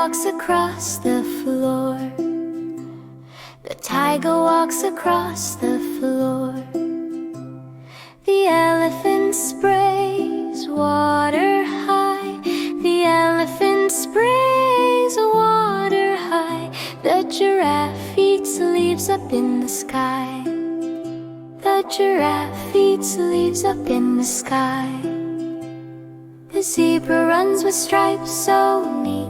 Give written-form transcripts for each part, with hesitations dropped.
walks across the floor. The tiger walks across the floor. The elephant sprays water high. The elephant sprays water high. The giraffe eats leaves up in the sky. The giraffe eats leaves up in the sky. The zebra runs with stripes so neat.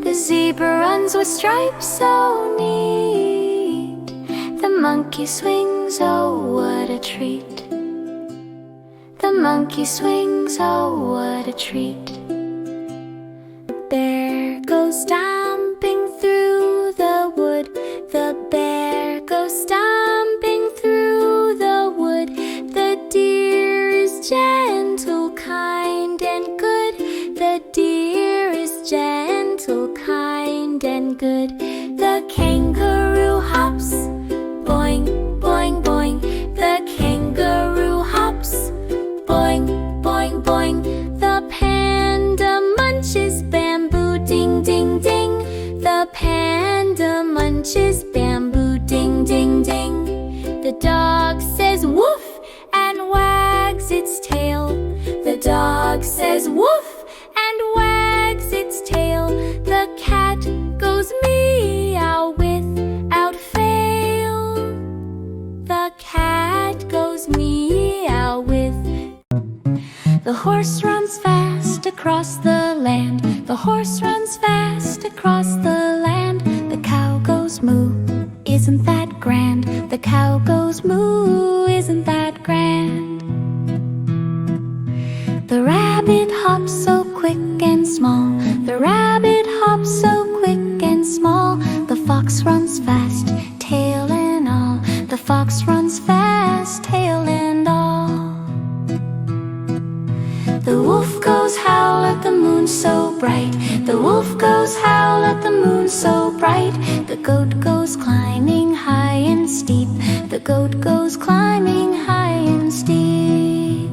The zebra runs with stripes so neat. The monkey swings, oh what a treat. The monkey swings, oh what a treat. The bear goes stomping through the wood. The bear goes stomping through the wood. The deer is gentle, kind and good. The deer is gentle, kind and good. The kangaroo hops, boing, boing, boing. The kangaroo hops, boing, boing, boing. The panda munches bamboo, ding, ding, ding. The panda munches bamboo, ding, ding, ding. The dog says woof and wags its tail. The dog says woof and wags its tail. The cat goes meow without fail. The cat goes meow with. The horse runs fast across the land. The horse runs fast across the land. The cow goes moo, isn't that grand? The cow goes moo, isn't that grand? The rabbit hops so quick and small. The rabbit hops so quick and small. The fox runs fast, tail and all. The fox runs fast, tail and all. The wolf goes howl at the moon so bright. The wolf goes howl at the moon so bright. The goat goes climbing high and steep. The goat goes climbing high and steep.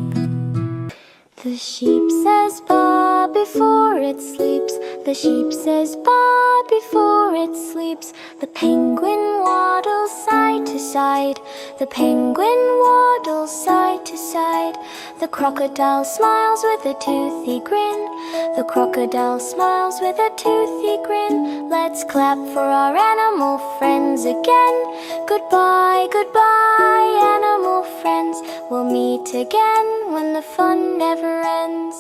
The sheep says ba before it sleeps. The sheep says ba before it sleeps. The penguin waddles side to side. The penguin waddles side to side. The crocodile smiles with a toothy grin. The crocodile smiles with a toothy grin. Let's clap for our animal friends again. Goodbye, goodbye, animal friends. We'll meet again when the fun never ends.